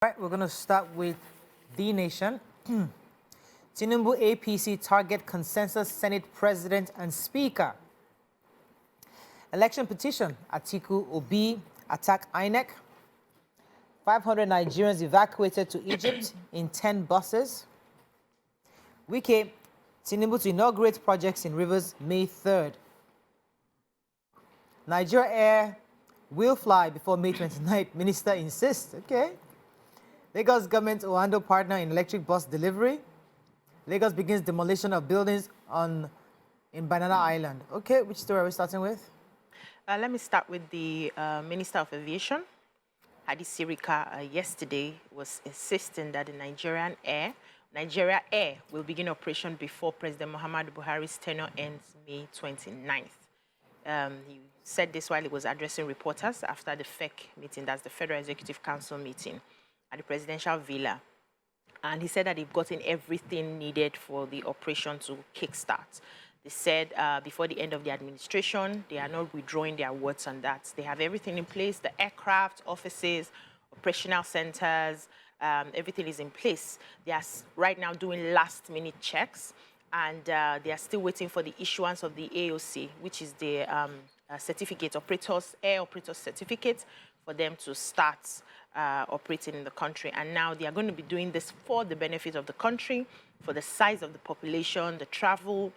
All right, we're going to start with The Nation. Tinubu APC target consensus Senate President and Speaker. Election petition, Atiku Obi attack INEC. 500 Nigerians evacuated to Egypt in 10 buses. Wike, Tinubu to inaugurate projects in Rivers May 3rd. Nigeria Air will fly before May 29th, Minister insists. Okay. Lagos government Oando partner in electric bus delivery. Lagos begins demolition of buildings in Banana Island. Okay, which story are we starting with? Let me start with the Minister of Aviation. Hadi Sirika yesterday was insisting that the Nigeria Air will begin operation before President Muhammadu Buhari's tenure ends May 29th. He said this while he was addressing reporters after the FEC meeting, that's the Federal Executive Council meeting, at the presidential villa. And he said that they've gotten everything needed for the operation to kickstart. They said before the end of the administration, they are not withdrawing their words on that. They have everything in place, the aircraft, offices, operational centers, everything is in place. They are right now doing last-minute checks, and they are still waiting for the issuance of the AOC, which is the certificate, air operators certificate, for them to start operating in the country. And now they are going to be doing this for the benefit of the country, for the size of the population, the travel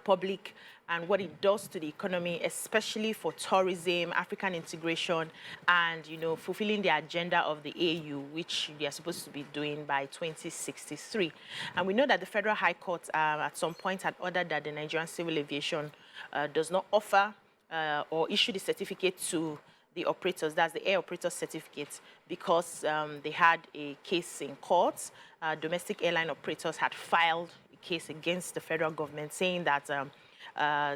public, and what it does to the economy, especially for tourism, African integration, and, you know, fulfilling the agenda of the AU, which they are supposed to be doing by 2063. And we know that the Federal High Court at some point had ordered that the Nigerian Civil Aviation does not offer or issue the certificate to the operators, that's the air operator certificate, because they had a case in court. Domestic airline operators had filed a case against the federal government saying that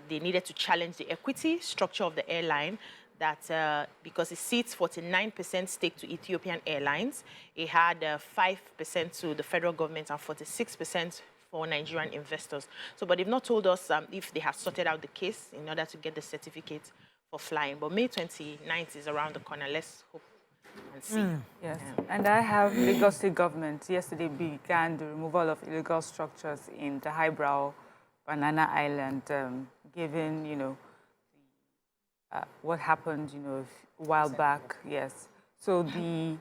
they needed to challenge the equity structure of the airline, that because it cedes 49% stake to Ethiopian Airlines, it had 5% to the federal government and 46% for Nigerian investors. So, but they've not told us if they have sorted out the case in order to get the certificate for flying. But May 29th is around the corner. Let's hope and see. Yes, and I have Lagos State government yesterday began the removal of illegal structures in the highbrow Banana Island, given, you know, what happened, you know, a while back. Yes. So the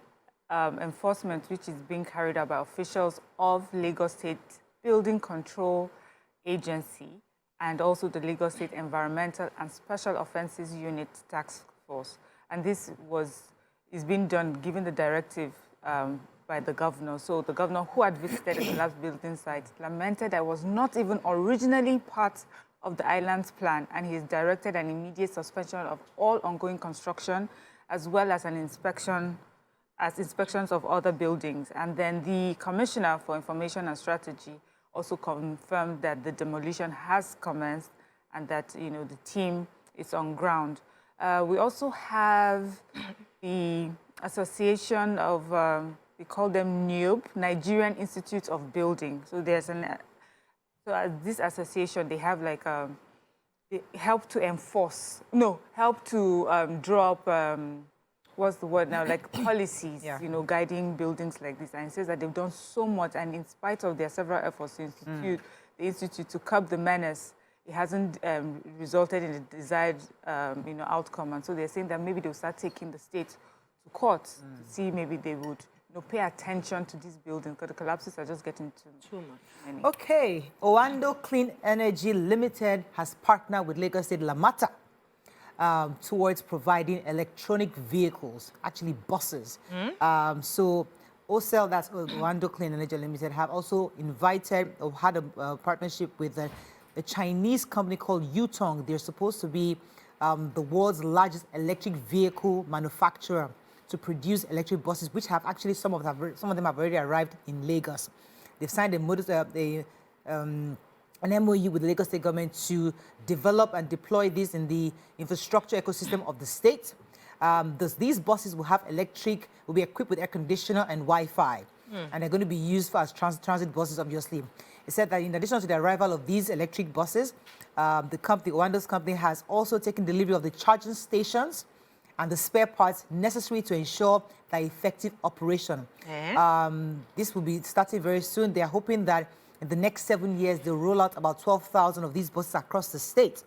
enforcement, which is being carried out by officials of Lagos State Building Control Agency, and also the Lagos State Environmental and Special Offences Unit Task Force. And this is being done given the directive by the governor. So the governor, who had visited the collapsed building site, lamented that it was not even originally part of the island's plan, and he has directed an immediate suspension of all ongoing construction, as well as inspections of other buildings. And then the Commissioner for Information and Strategy also confirmed that the demolition has commenced and that, you know, the team is on ground. We also have the association of, we call them NIOB, Nigerian Institute of Building. So there's this association, they have like, they help to enforce, help to draw up, what's the word now, like policies, you know, guiding buildings like this. And it says that they've done so much, and in spite of their several efforts to the institute to curb the menace, it hasn't resulted in the desired, you know, outcome. And so they're saying that maybe they'll start taking the state to court to see maybe they would, you know, pay attention to these buildings, because the collapses are just getting too much. Okay, Oando Clean Energy Limited has partnered with Lagos State Lamata towards providing electronic vehicles, actually buses. So OCEL, that's Oando Clean Energy Limited, have also invited or had a partnership with a Chinese company called Yutong. They're supposed to be the world's largest electric vehicle manufacturer to produce electric buses, which have actually, some of them have already arrived in Lagos. They've signed an MOU with the Lagos State government to develop and deploy this in the infrastructure ecosystem of the state. These buses will be equipped with air conditioner and Wi-Fi, and they're going to be used as transit buses, obviously. It said that in addition to the arrival of these electric buses, the Oando's company has also taken delivery of the charging stations and the spare parts necessary to ensure their effective operation. This will be starting very soon. They are hoping that in the next 7 years, they'll roll out about 12,000 of these buses across the state.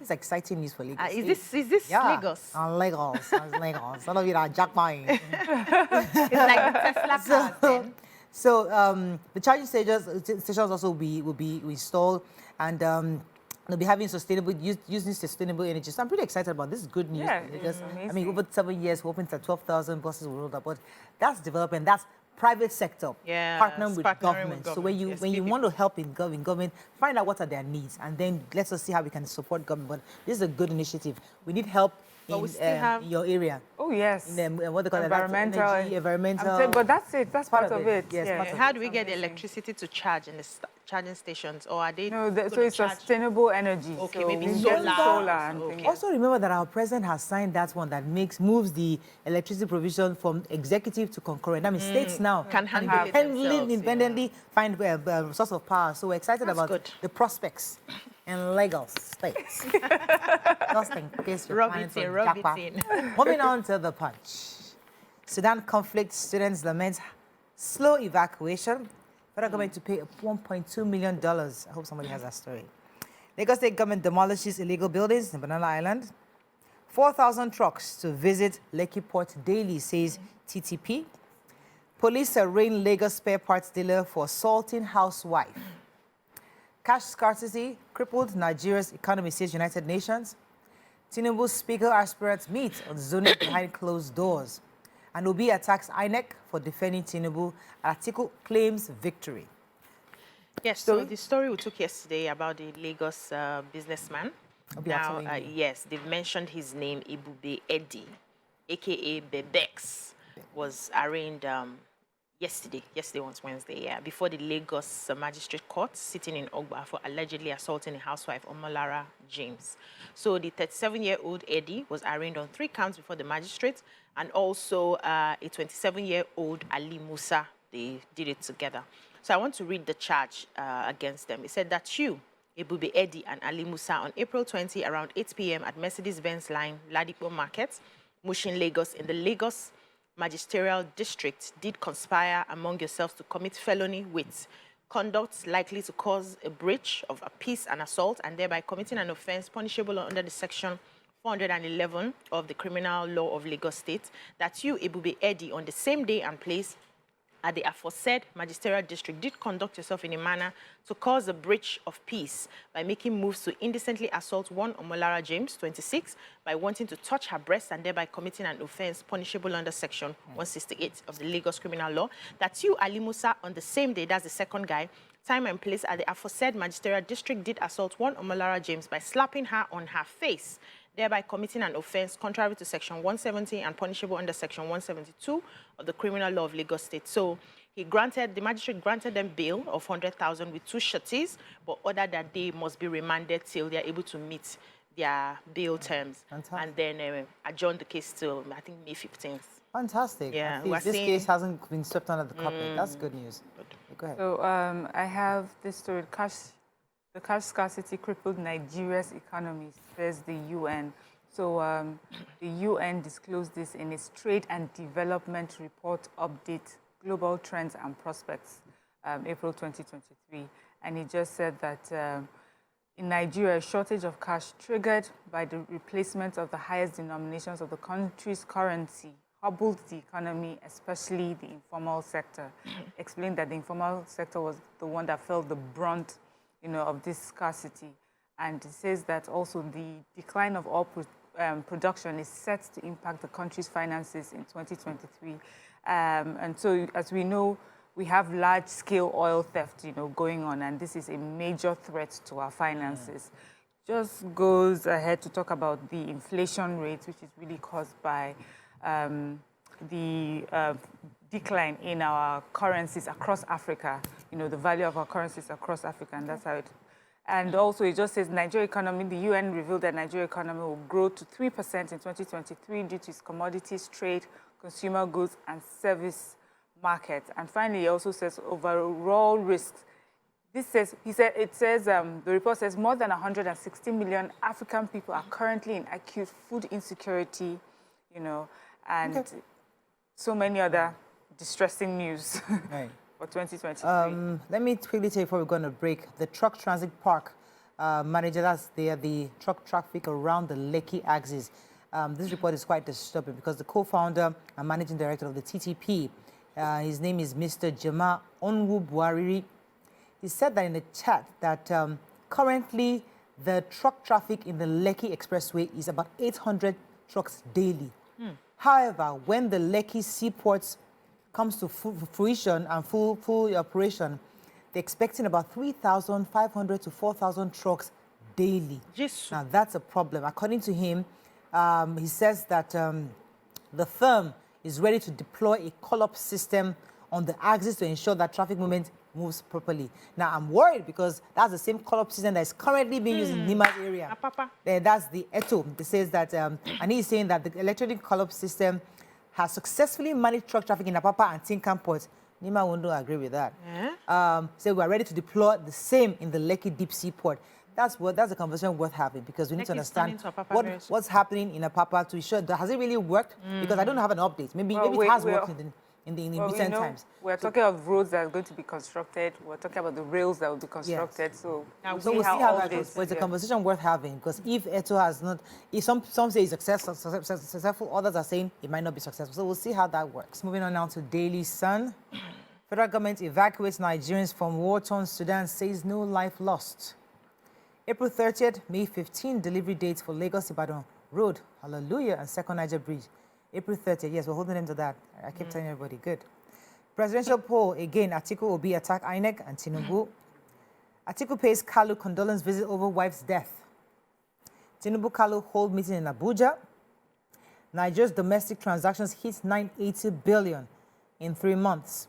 It's exciting news for Lagos. Is this Lagos? Lagos. Lagos. Some of you are jackpotting. It's like the Tesla cars then. So the charging stations also will be installed, and they'll be having using sustainable energy. So I'm pretty excited about this. Is good news. Yeah, Because, amazing. I mean, over 7 years, we're hoping that 12,000 buses will roll out. But that's development. That's private sector partnering with government. So when you want to help in government, find out what are their needs, and then let us see how we can support government. But this is a good initiative. We need help in your area. Oh, yes. In what they call environmental. energy, environmental. But that's it. That's part of it. Yes, part of How do we get the electricity to charge in the charging stations, or are they? No, so it's sustainable energy. Okay, so maybe solar and things. Also remember that our president has signed that one that moves the electricity provision from executive to concurrent. I mean, states now can handle it themselves, independently find a source of power. So we're excited about the prospects in Lagos State. Just in case you're planning to jackpot. Moving on to the Punch. Sudan conflict, students lament slow evacuation. Federal government to pay $1.2 million. I hope somebody has that story. Lagos State government demolishes illegal buildings in Banana Island. 4,000 trucks to visit Lekki Port daily, says TTP. Police arraign Lagos spare parts dealer for assaulting housewife. Cash scarcity crippled Nigeria's economy, says United Nations. Tinubu speaker aspirants meet on zoning behind closed doors. And Obi attacks INEC for defending Tinubu. Atiku claims victory. Yes, so the story we took yesterday about the Lagos businessman. Now, yes, they've mentioned his name, Ebube Eddie, a.k.a. Bebex, was arraigned yesterday was Wednesday, before the Lagos Magistrate Court, sitting in Ogba for allegedly assaulting a housewife, Omolara James. So the 37-year-old Eddie was arraigned on 3 counts before the magistrate, and also a 27-year-old Ali Musa. They did it together. So I want to read the charge against them. It said that you, Ebube Eddie and Ali Musa, on April 20 around 8 p.m. at Mercedes-Benz line, Ladipo Market, Mushin, Lagos, in the Lagos Magisterial District, did conspire among yourselves to commit felony with conduct likely to cause a breach of a peace and assault, and thereby committing an offense punishable under the section 411 of the Criminal Law of Lagos State, that you, Ebube Eddie, on the same day and place at the aforesaid magisterial district, did conduct yourself in a manner to cause a breach of peace by making moves to indecently assault one Omolara James, 26, by wanting to touch her breast, and thereby committing an offense punishable under section 168 of the Lagos Criminal Law. That you, Ali Musa, on the same day, that's the second guy, time and place at the aforesaid magisterial district, did assault one Omolara James by slapping her on her face, thereby committing an offense contrary to section 170 and punishable under section 172 of the Criminal Law of Lagos State. So the magistrate granted them bail of 100,000 with 2 sureties, but ordered that they must be remanded till they are able to meet their bail terms. Fantastic. And then adjourn the case till, I think, May 15th. Fantastic. Yeah, this case hasn't been swept under the carpet. That's good news. Go ahead. So I have this story. The cash scarcity crippled Nigeria's economy, says the UN. So the UN disclosed this in its Trade and Development Report Update, Global Trends and Prospects, April 2023. And it just said that in Nigeria, a shortage of cash triggered by the replacement of the highest denominations of the country's currency hobbled the economy, especially the informal sector. Explained that the informal sector was the one that felt the brunt of this scarcity. And it says that also the decline of oil production is set to impact the country's finances in 2023. And so, as we know, we have large-scale oil theft, going on, and this is a major threat to our finances. Just goes ahead to talk about the inflation rate, which is really caused by the decline in our currencies across Africa, the value of our currencies across Africa, and that's how it. And also, it just says Nigeria economy, the UN revealed that Nigeria economy will grow to 3% in 2023 due to its commodities, trade, consumer goods, and service market. And finally, it also says overall risks. The report says more than 160 million African people are currently in acute food insecurity you know, and Okay. so many other distressing news Right. for 2023. Let me quickly tell you before we're going to break. The truck transit park manager, that's the truck traffic around the Lekki axis. This report is quite disturbing because the co-founder and managing director of the TTP, his name is Mr. Jama Onwu-Buariri. He said that in the chat that currently the truck traffic in the Lekki Expressway is about 800 trucks daily. However, when the Lekki seaport comes to fruition and full operation, they're expecting about 3,500 to 4,000 trucks daily. Jesus. Now, that's a problem. According to him, he says that the firm is ready to deploy a call-up system on the axis to ensure that traffic movement moves properly. Now, I'm worried because that's the same call-up system that is currently being used in Nima's area. That's the ETO. It says that, and he's saying that the electronic call-up system has successfully managed truck traffic in Apapa and Tinkan ports. Nima won't agree with that. So we are ready to deploy the same in the Lekki deep sea port. That's a conversation worth having because we need to understand what's happening in Apapa to ensure that has it really worked? Because I don't have an update. Maybe it has worked in recent times. We're talking of roads that are going to be constructed. We're talking about the rails that will be constructed. Yes. So we'll see how that goes. But it's a conversation worth having because if Eto has not, if some say it's successful, others are saying it might not be successful. So we'll see how that works. Moving on now to Daily Sun. Federal government evacuates Nigerians from war-torn Sudan, says no life lost. April 30th, May 15, delivery dates for Lagos-Ibadan Road, Hallelujah, and Second Niger Bridge. April 30th, yes, we're holding them to that. I keep telling everybody, good. Presidential poll, again, Atiku will be attack INEC and Tinubu. Atiku pays Kalu condolence visit over wife's death. Tinubu Kalu hold meeting in Abuja. Nigeria's domestic transactions hit 980 billion in 3 months.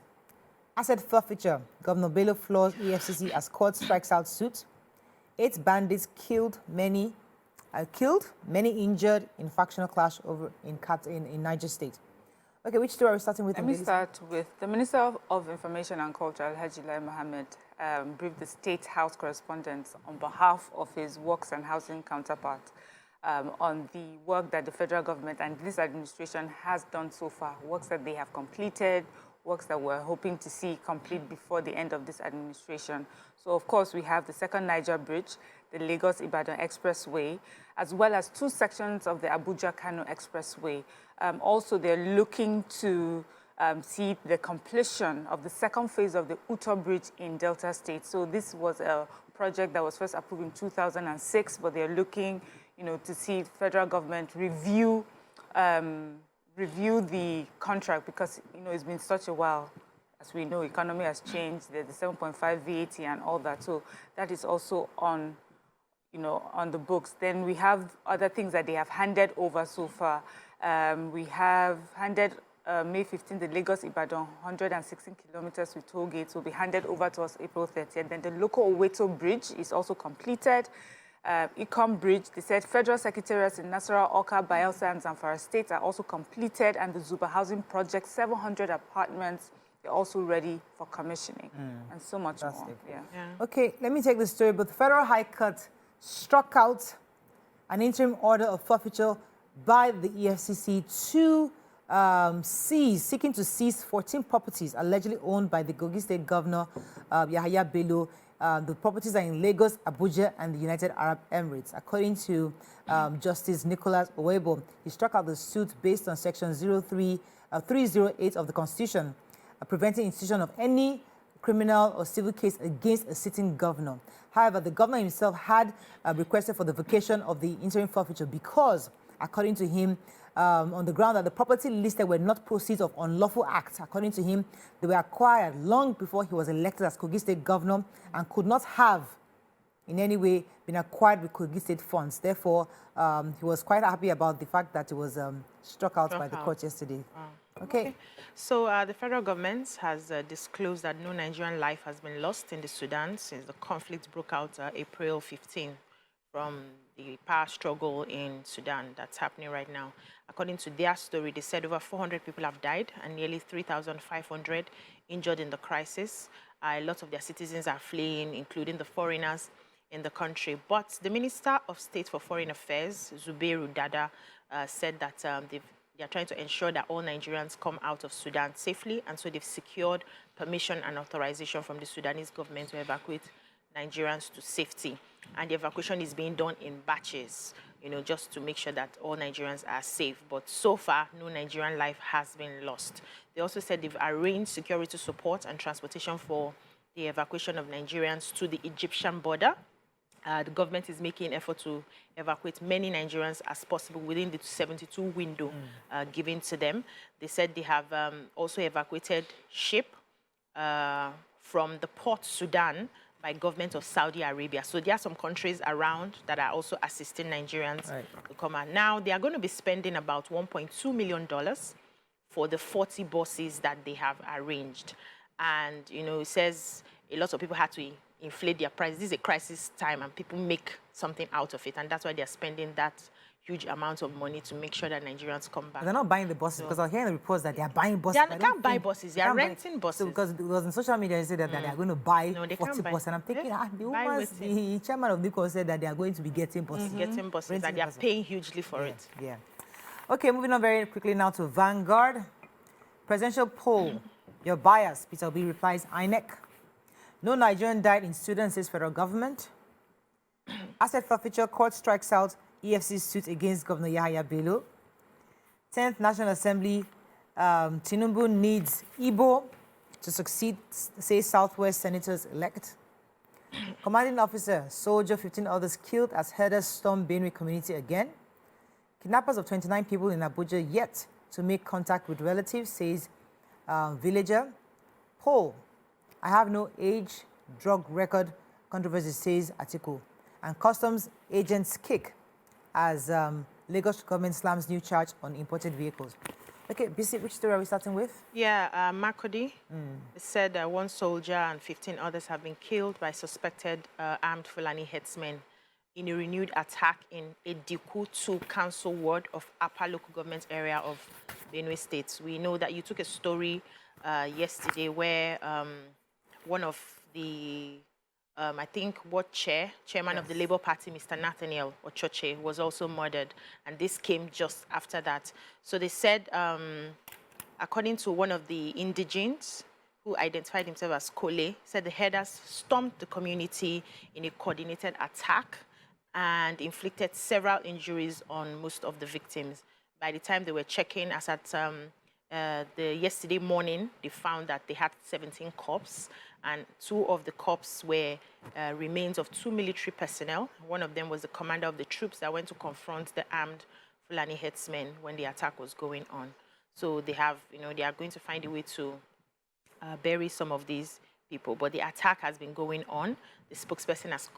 Asset forfeiture, Governor Bello floors EFCC as court strikes out suit. 8 bandits killed, many injured in factional clash over in Niger State. Okay, which story are we starting with? Let me start with the Minister of Information and Culture, Alhaji Lai Mohammed, briefed the State House correspondents on behalf of his works and housing counterpart on the work that the federal government and this administration has done so far, works that they have completed, works that we're hoping to see complete before the end of this administration. So, of course, we have the Second Niger Bridge, the Lagos-Ibadan Expressway, as well as 2 sections of the Abuja-Kano Expressway. Also, they're looking to see the completion of the second phase of the Uto Bridge in Delta State. So this was a project that was first approved in 2006, but they're looking, to see federal government review the contract because, it's been such a while. As we know, economy has changed. There's the 7.5 VAT and all that. So that is also on, on the books. Then we have other things that they have handed over so far. We have handed May 15, the Lagos-Ibadan 116 kilometers with toll gates will be handed over to us April 30th. Then the local Oweto Bridge is also completed. Ecom Bridge, they said federal secretariats in Nasarawa, Awka, Bayelsa, and Zamfara states are also completed, and the Zuba housing project, 700 apartments, they're also ready for commissioning, and so much more. Yeah. Okay, let me take the story. But the Federal High Court struck out an interim order of forfeiture by the EFCC to seeking to seize 14 properties allegedly owned by the Kogi State Governor, Yahaya Bello. The properties are in Lagos, Abuja, and the United Arab Emirates. According to Justice Nicholas Owebo, he struck out the suit based on Section 308 of the Constitution, preventing institution of any criminal or civil case against a sitting governor. However, the governor himself had requested for the vacation of the interim forfeiture because, according to him, on the ground that the property listed were not proceeds of unlawful acts. According to him, they were acquired long before he was elected as Kogi State Governor and could not have in any way been acquired with Kogi State funds. Therefore, he was quite happy about the fact that it was struck out by the court yesterday. Okay. So the federal government has disclosed that no Nigerian life has been lost in the Sudan since the conflict broke out April 15 from the power struggle in Sudan that's happening right now. According to their story, they said over 400 people have died and nearly 3,500 injured in the crisis. A lot of their citizens are fleeing, including the foreigners in the country. But the Minister of State for Foreign Affairs, Zubairu Dada, said that they They are trying to ensure that all Nigerians come out of Sudan safely, and so they've secured permission and authorization from the Sudanese government to evacuate Nigerians to safety. And the evacuation is being done in batches, just to make sure that all Nigerians are safe. But so far, no Nigerian life has been lost. They also said they've arranged security support and transportation for the evacuation of Nigerians to the Egyptian border. The government is making an effort to evacuate many Nigerians as possible within the 72 window given to them. They said they have also evacuated ship from the port Sudan by government of Saudi Arabia. So there are some countries around that are also assisting Nigerians to come out. Now, they are going to be spending about $1.2 million for the 40 buses that they have arranged. And, it says a lot of people had to inflate their prices. This is a crisis time, and people make something out of it. And that's why they're spending that huge amount of money to make sure that Nigerians come back. But they're not buying the buses, because I was hearing the reports that they are buying buses. They can't buy buses. They are renting buses. So because it was on social media, they said that they are going to buy 40 buses. And I'm thinking, the chairman of NICO said that they are going to be getting buses. Getting buses, and they are paying hugely for it. Yeah. Okay, moving on very quickly now to Vanguard. Presidential poll, your bias, peterobi replies, INEC. No Nigerian died in Sudan, says federal government. Asset forfeiture, court strikes out EFC suit against Governor Yahaya Bello. 10th National Assembly, Tinubu needs Igbo to succeed, say Southwest senators elect. Commanding officer, soldier, 15 others killed as herders storm Benue community again. Kidnappers of 29 people in Abuja yet to make contact with relatives, says villager. Poll, I have no age, drug record, controversy, says Atiku. And customs agents kick as Lagos government slams new charge on imported vehicles. Okay, BC, which story are we starting with? Yeah, Makodi. It said that one soldier and 15 others have been killed by suspected armed Fulani headsmen in a renewed attack in Atiku 2 council ward of Upper Local Government area of Benue State. We know that you took a story yesterday where one of the, I think, chairman of the Labour Party, Mr. Nathaniel Ochoche, was also murdered. And this came just after that. So they said, according to one of the indigents, who identified himself as Kole, said the herders stormed the community in a coordinated attack and inflicted several injuries on most of the victims. By the time they were checking, as at yesterday morning, they found that they had 17 corpses, and 2 of the corpses were remains of 2 military personnel. One of them was the commander of the troops that went to confront the armed Fulani headsmen when the attack was going on. So they have, they are going to find a way to bury some of these people. But the attack has been going on. The spokesperson has,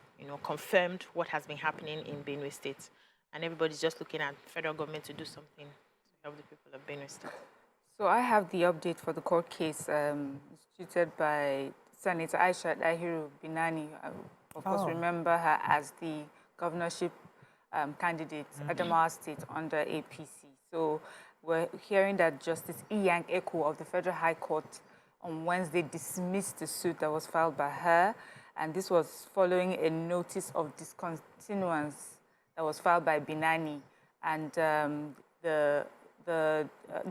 confirmed what has been happening in Benue State. And everybody's just looking at the federal government to do something to help the people of Benue State. So I have the update for the court case instituted by Senator Aisha Dahiru Binani. Of course, remember her as the governorship candidate at Adamawa State under APC. So we're hearing that Justice Iyank Eko of the Federal High Court on Wednesday dismissed the suit that was filed by her, and this was following a notice of discontinuance that was filed by Binani. And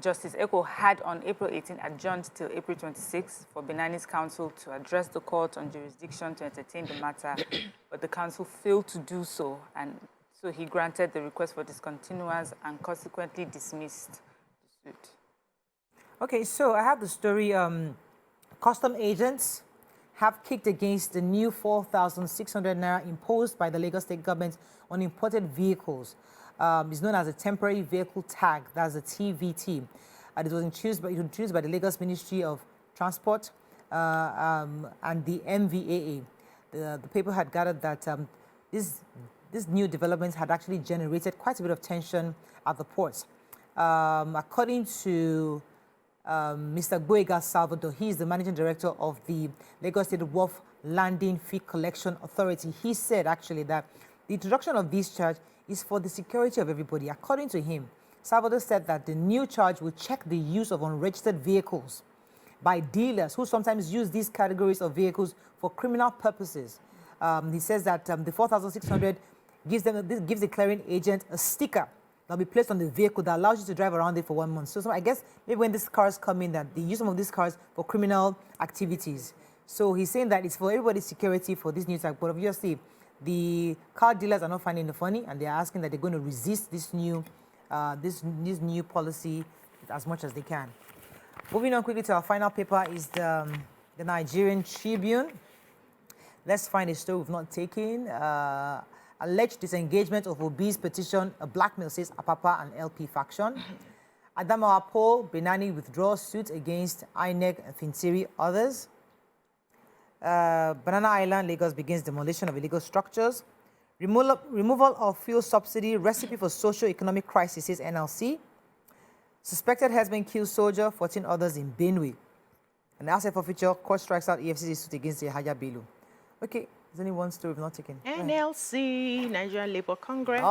Justice Eko had on April 18 adjourned till April 26 for Binani's counsel to address the court on jurisdiction to entertain the matter, but the counsel failed to do so, and so he granted the request for discontinuance and consequently dismissed the suit. Okay, so I have the story. Custom agents have kicked against the new 4,600 naira imposed by the Lagos State government on imported vehicles. It's known as a temporary vehicle tag, that's a TVT. It was introduced by the Lagos Ministry of Transport and the MVAA. The paper had gathered that this new development had actually generated quite a bit of tension at the ports. According to Mr. Boyega Salvador, he is the managing director of the Lagos State Wharf Landing Fee Collection Authority. He said actually that the introduction of this charge is for the security of everybody. According to him, Salvador said that the new charge will check the use of unregistered vehicles by dealers who sometimes use these categories of vehicles for criminal purposes. He says that the 4,600 gives the clearing agent a sticker that'll be placed on the vehicle that allows you to drive around it for 1 month. So I guess maybe when these cars come in, that they use some of these cars for criminal activities. So he's saying that it's for everybody's security for this new type. But obviously, the car dealers are not finding it funny, and they're asking that they're going to resist this new policy as much as they can. Moving on quickly to our final paper is the Nigerian Tribune. Let's find a story we've not taken. Alleged disengagement of Obi's petition, a blackmail, says Apapa and LP faction. Adamawa Paul Benani withdraws suit against INEC and Fintiri, others. Banana Island, Lagos begins demolition of illegal structures. Removal of fuel subsidy, recipe for socio-economic crisis, says NLC. Suspected herdsman kills soldier, 14 others in Benue. An asset forfeiture, court strikes out EFCC suit against the Haja Bello. Okay, there's only one story we've not taken. NLC, Nigerian Labour Congress,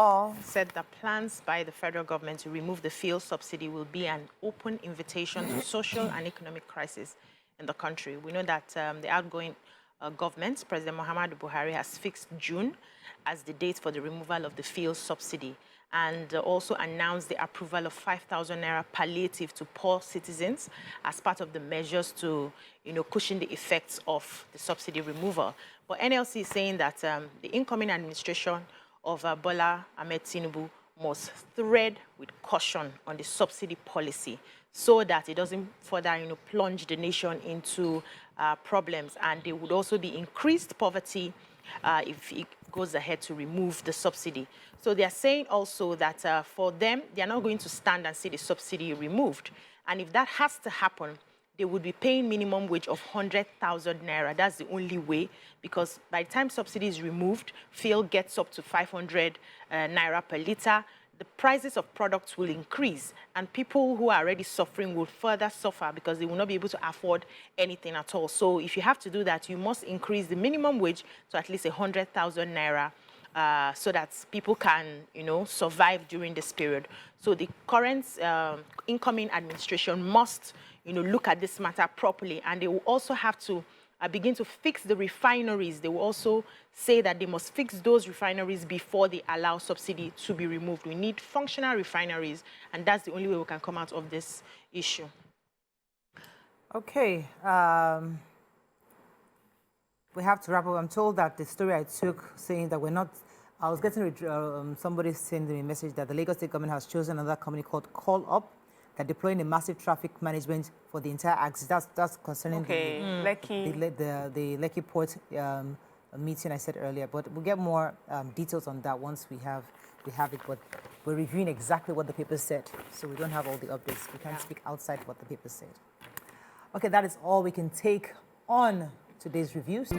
said the plans by the federal government to remove the fuel subsidy will be an open invitation to social and economic crisis in the country. We know that the outgoing government, President Muhammadu Buhari, has fixed June as the date for the removal of the fuel subsidy, and also announced the approval of 5,000 naira palliative to poor citizens as part of the measures to, cushion the effects of the subsidy removal. But NLC is saying that the incoming administration of Bola Ahmed Tinubu must tread with caution on the subsidy policy so that it doesn't further, plunge the nation into problems. And there would also be increased poverty if it goes ahead to remove the subsidy. So they are saying also that for them, they are not going to stand and see the subsidy removed. And if that has to happen, they would be paying minimum wage of 100,000 naira. That's the only way, because by the time subsidy is removed, fuel gets up to 500 naira per litre. The prices of products will increase, and people who are already suffering will further suffer because they will not be able to afford anything at all. So if you have to do that, you must increase the minimum wage to at least 100,000 naira so that people can, survive during this period. So the current incoming administration must, look at this matter properly, and they will also have to begin to fix the refineries. They will also say that they must fix those refineries before they allow subsidy to be removed. We need functional refineries, and that's the only way we can come out of this issue. Okay. We have to wrap up. I'm told that the story I took saying that we're not, I was getting somebody sending me a message that the Lagos State government has chosen another company called Call Up. They're deploying a massive traffic management for the entire axis. That's concerning the Lekki Port meeting I said earlier. But we'll get more details on that once we have it. But we're reviewing exactly what the paper said, so we don't have all the updates. We can't speak outside what the paper said. Okay, that is all we can take on today's reviews.